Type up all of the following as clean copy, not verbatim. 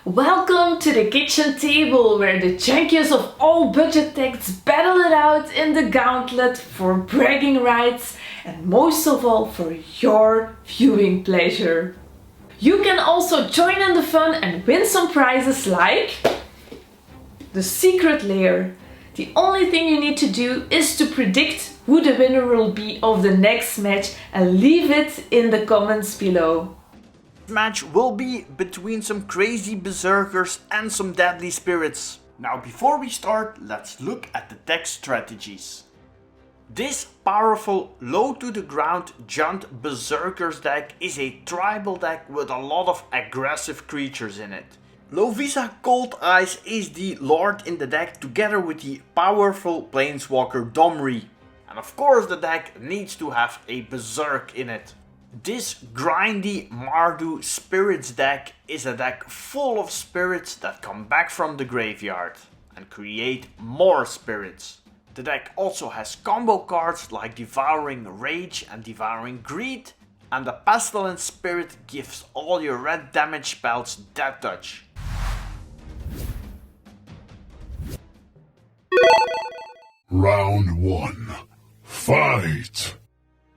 Welcome to the kitchen table where the champions of all budget decks battle it out in the gauntlet for bragging rights and most of all for your viewing pleasure. You can also join in the fun and win some prizes like the secret lair. The only thing you need to do is to predict who the winner will be of the next match and leave it in the comments below. Match will be between some crazy berserkers and some deadly spirits. Now before we start, let's look at the deck strategies. This powerful low to the ground jumped berserkers deck is a tribal deck with a lot of aggressive creatures in it. Lovisa Cold Eyes is the lord in the deck together with the powerful planeswalker Domri. And of course the deck needs to have a berserk in it. This grindy Mardu Spirits deck is a deck full of spirits that come back from the graveyard and create more spirits. The deck also has combo cards like Devouring Rage and Devouring Greed, and the Pestilent Spirit gives all your red damage spells Death Touch. Round 1. Fight!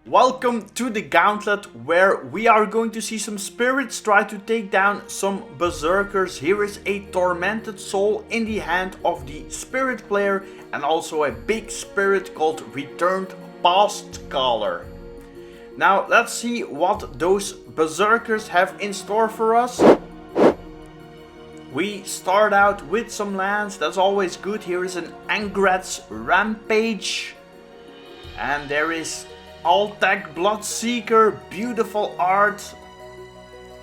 Welcome to the gauntlet where we are going to see some spirits try to take down some berserkers. Here is a tormented soul in the hand of the spirit player and also a big spirit called Returned Past Caller. Now let's see what those berserkers have in store for us. We start out with some lands, that's always good. Here is an Angrat's Rampage and there is Altec Bloodseeker, beautiful art,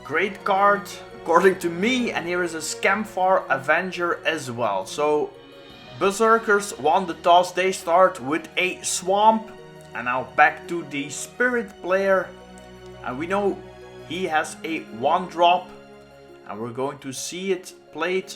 great card according to me, and here is a Scamfar Avenger as well. So berserkers won the toss, they start with a swamp, and now back to the spirit player, and we know he has a 1-drop, and we're going to see it played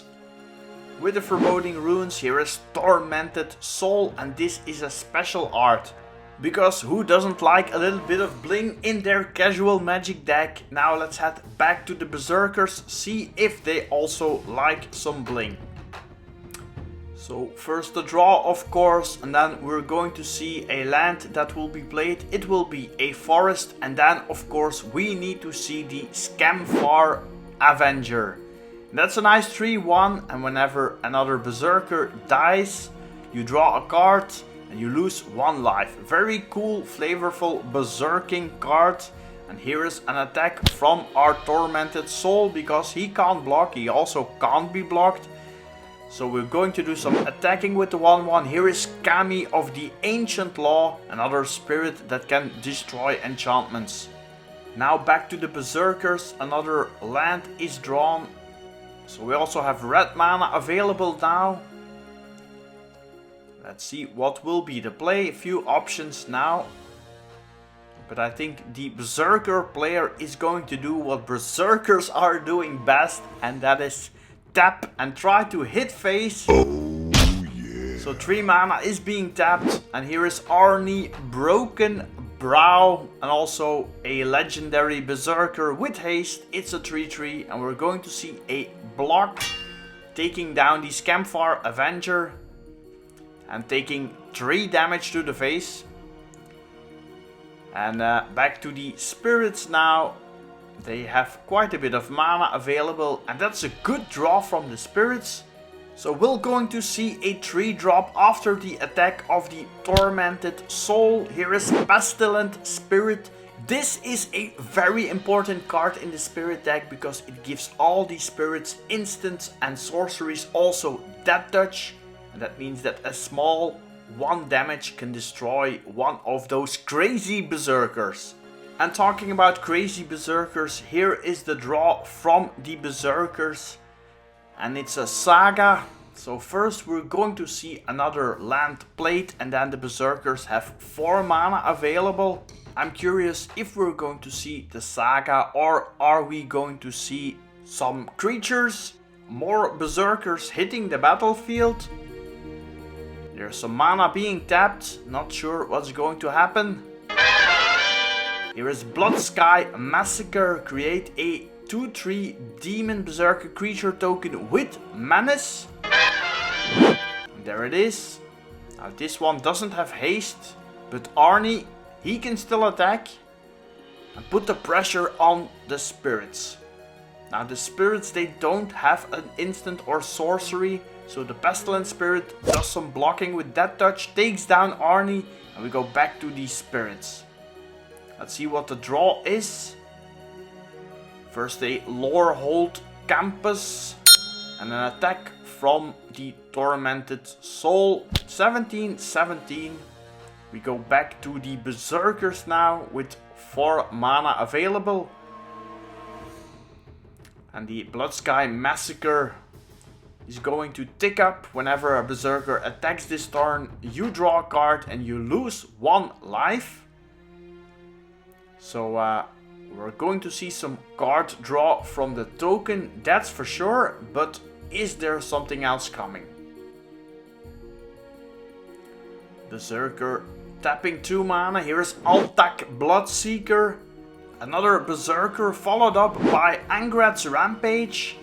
with the Foreboding Runes. Here is Tormented Soul, and this is a special art. Because who doesn't like a little bit of bling in their casual Magic deck? Now let's head back to the berserkers, see if they also like some bling. So first the draw of course, and then we're going to see a land that will be played. It will be a forest, and then of course we need to see the Scamfar Avenger. And that's a nice 3-1, and whenever another berserker dies, you draw a card and you lose 1 life. Very cool, flavorful berserking card. And here is an attack from our Tormented Soul, because he can't block, he also can't be blocked. So we're going to do some attacking with the 1-1. Here is Kami of the Ancient Law, another spirit that can destroy enchantments. Now back to the berserkers, another land is drawn. So we also have red mana available now. Let's see what will be the play. A few options now. But I think the berserker player is going to do what berserkers are doing best, and that is tap and try to hit face. Oh yeah. So 3 mana is being tapped, and here is Arni Brokenbrow, and also a legendary berserker with haste. It's a 3/3, and we're going to see a block taking down the Scamfar Avenger and taking 3 damage to the face. And back to the spirits now. They have quite a bit of mana available, and that's a good draw from the spirits. So we're going to see a 3-drop after the attack of the Tormented Soul. Here is Pestilent Spirit. This is a very important card in the spirit deck because it gives all the spirits instants and sorceries also Death Touch. And that means that a small 1 damage can destroy one of those crazy berserkers. And talking about crazy berserkers, here is the draw from the berserkers. And it's a saga. So first we're going to see another land played, and then the berserkers have 4 mana available. I'm curious if we're going to see the saga, or are we going to see some creatures, more berserkers hitting the battlefield. There's some mana being tapped, not sure what's going to happen. Here is Blood Sky Massacre, create a 2/3 demon berserker creature token with menace. There it is. Now this one doesn't have haste, but Arni, he can still attack and put the pressure on the spirits. Now the spirits, they don't have an instant or sorcery, so the pestilent spirit does some blocking with that touch, takes down Arni, and we go back to these spirits. Let's see what the draw is. First a Lorehold campus and an attack from the tormented soul. 17/17. We go back to the berserkers now with 4 mana available. And the Blood Sky Massacre is going to tick up whenever a berserker attacks this turn. You draw a card and you lose 1 life. So we're going to see some card draw from the token, that's for sure, but is there something else coming? Berserker tapping 2 mana. Here is Altak Bloodseeker. Another berserker followed up by Angrad's Rampage.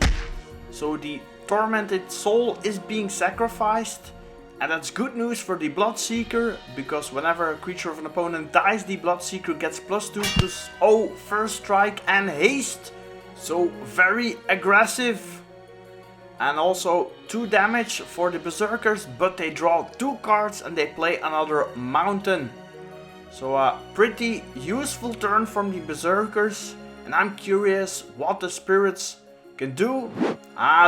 So the tormented soul is being sacrificed. And that's good news for the Bloodseeker, because whenever a creature of an opponent dies, the Bloodseeker gets +2/+0 first strike and haste. So very aggressive. And also 2 damage for the berserkers, but they draw 2 cards and they play another mountain. So a pretty useful turn from the berserkers, and I'm curious what the spirits can do.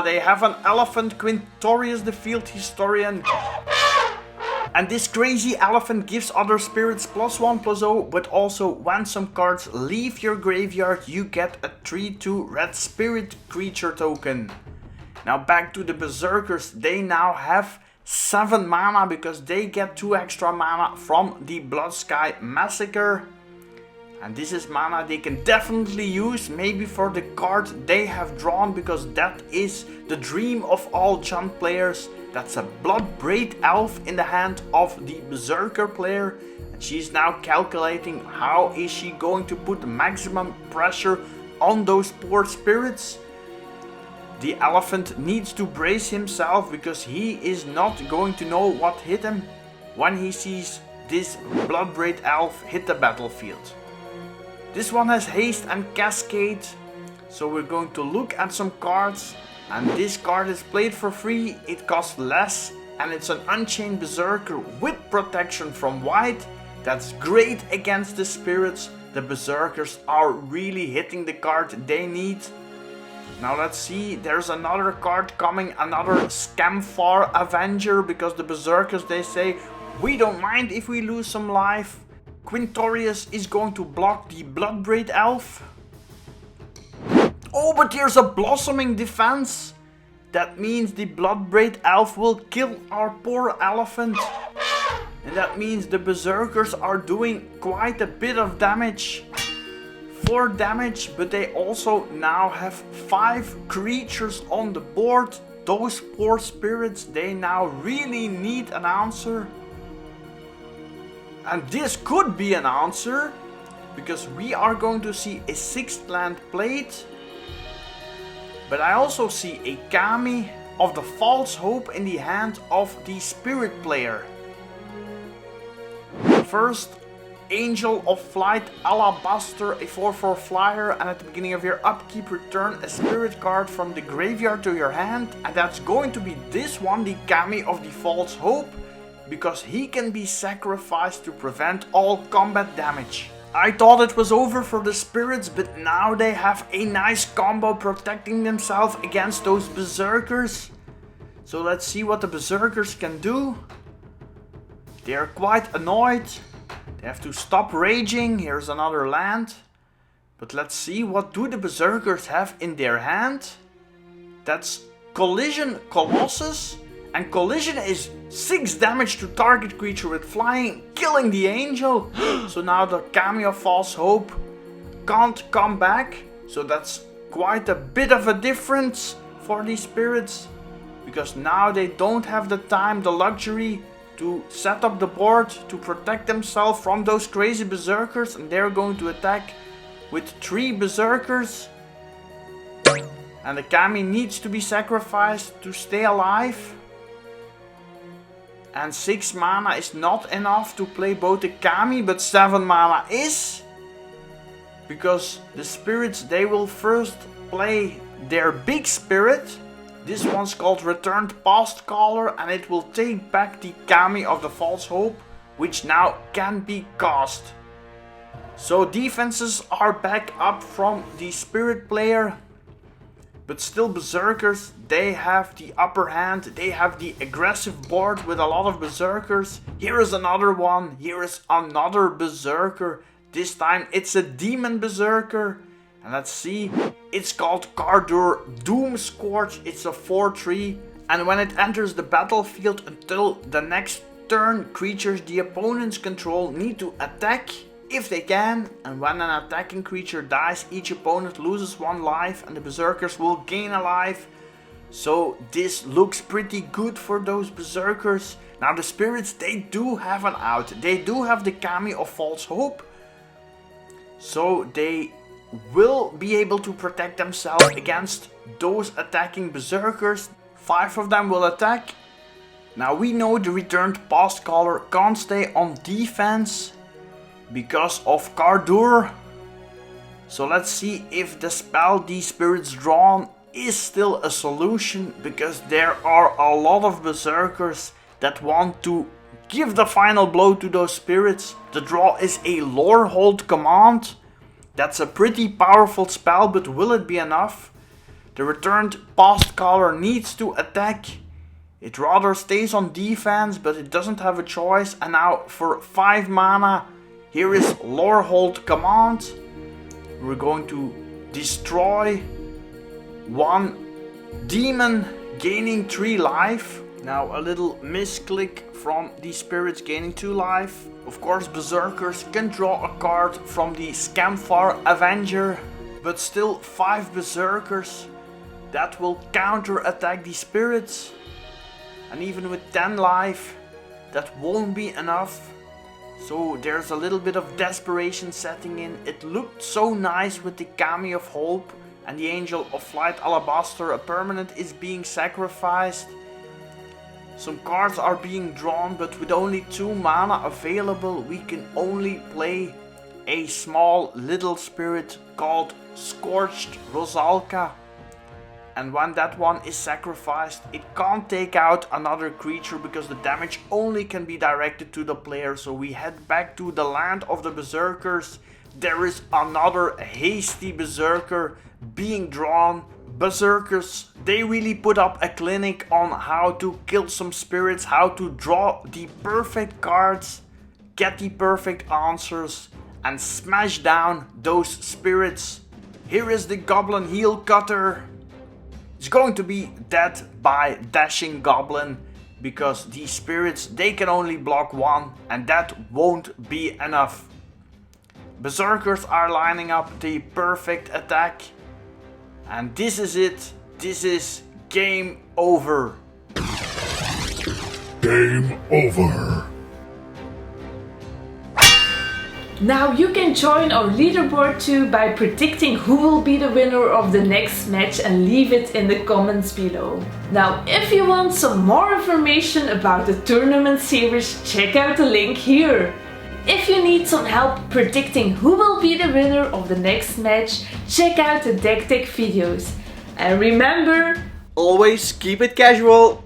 They have an elephant, Quintorius the field historian. And this crazy elephant gives other spirits +1/+0, but also when some cards leave your graveyard, you get a 3/2 red spirit creature token. Now back to the berserkers, they now have 7 mana because they get 2 extra mana from the Blood Sky Massacre. And this is mana they can definitely use, maybe for the card they have drawn, because that is the dream of all jank players. That's a Bloodbraid Elf in the hand of the berserker player. And she's now calculating how is she going to put the maximum pressure on those poor spirits. The elephant needs to brace himself because he is not going to know what hit him when he sees this Bloodbraid Elf hit the battlefield. This one has haste and cascade, so we're going to look at some cards, and this card is played for free, it costs less, and it's an Unchained Berserker with protection from white. That's great against the spirits. The berserkers are really hitting the card they need. Now let's see, there's another card coming, another Scamfar Avenger, because the berserkers, they say, we don't mind if we lose some life. Quintorius is going to block the Bloodbraid Elf. Oh, but there's a Blossoming Defense. That means the Bloodbraid Elf will kill our poor elephant. And that means the berserkers are doing quite a bit of damage. 4 damage, but they also now have 5 creatures on the board. Those poor spirits, they now really need an answer. And this could be an answer, because we are going to see a 6th land played. But I also see a Kami of the False Hope in the hand of the spirit player. First, Angel of Flight Alabaster, a 4/4 flyer, and at the beginning of your upkeep return a spirit card from the graveyard to your hand, and that's going to be this one, the Kami of the False Hope, because he can be sacrificed to prevent all combat damage. I thought it was over for the spirits, but now they have a nice combo protecting themselves against those berserkers. So let's see what the berserkers can do. They're quite annoyed. They have to stop raging. Here's another land. But let's see, what do the berserkers have in their hand? That's Collision Colossus. And Collision is 6 damage to target creature with flying, killing the angel. So now the Kami of False Hope can't come back. So that's quite a bit of a difference for these spirits. Because now they don't have the time, the luxury to set up the board to protect themselves from those crazy berserkers. And they're going to attack with 3 berserkers. And the Kami needs to be sacrificed to stay alive. And 6 mana is not enough to play both the Kami, but 7 mana is. Because the spirits, they will first play their big spirit. This one's called Returned Past Caller, and it will take back the Kami of the False Hope, which now can be cast. So defenses are back up from the spirit player. But still Berserkers, they have the upper hand, they have the aggressive board with a lot of Berserkers. Here is another one, here is another Berserker. This time it's a Demon Berserker. And let's see, it's called Cardur Doomscourge, it's a 4/3. And when it enters the battlefield until the next turn, creatures the opponents control need to attack if they can, and when an attacking creature dies, each opponent loses 1 life and the Berserkers will gain a life. So this looks pretty good for those Berserkers. Now the spirits, they do have an out. They do have the Kami of False Hope. So they will be able to protect themselves against those attacking Berserkers. 5 of them will attack. Now we know the Returned Past Caller can't stay on defense because of Cardur. So let's see if the spell the spirits drawn is still a solution, because there are a lot of Berserkers that want to give the final blow to those spirits. The draw is a Lorehold command. That's a pretty powerful spell, but will it be enough? The Returned Past Caller needs to attack. It rather stays on defense, but it doesn't have a choice. And now for 5 mana, here is Lorehold command. We're going to destroy 1 demon, gaining 3 life. Now a little misclick from the spirits, gaining 2 life. Of course Berserkers can draw a card from the Scamfar Avenger, but still 5 Berserkers that will counter attack the spirits. And even with 10 life, that won't be enough. So there's a little bit of desperation setting in. It looked so nice with the Kami of Hope and the Angel of Flight Alabaster. A permanent is being sacrificed. Some cards are being drawn, but with only 2 mana available, we can only play a small little spirit called Scorched Rosalka. And when that one is sacrificed, it can't take out another creature because the damage only can be directed to the player. So we head back to the land of the Berserkers. There is another hasty Berserker being drawn. Berserkers, they really put up a clinic on how to kill some spirits, how to draw the perfect cards, get the perfect answers, and smash down those spirits. Here is the Goblin Heel Cutter. It's going to be dead by Dashing Goblin, because these spirits, they can only block 1, and that won't be enough. Berserkers are lining up the perfect attack, and this is it. This is game over. Game over. Now you can join our leaderboard too by predicting who will be the winner of the next match and leave it in the comments below. Now if you want some more information about the tournament series, check out the link here. If you need some help predicting who will be the winner of the next match, check out the deck videos. And remember, always keep it casual.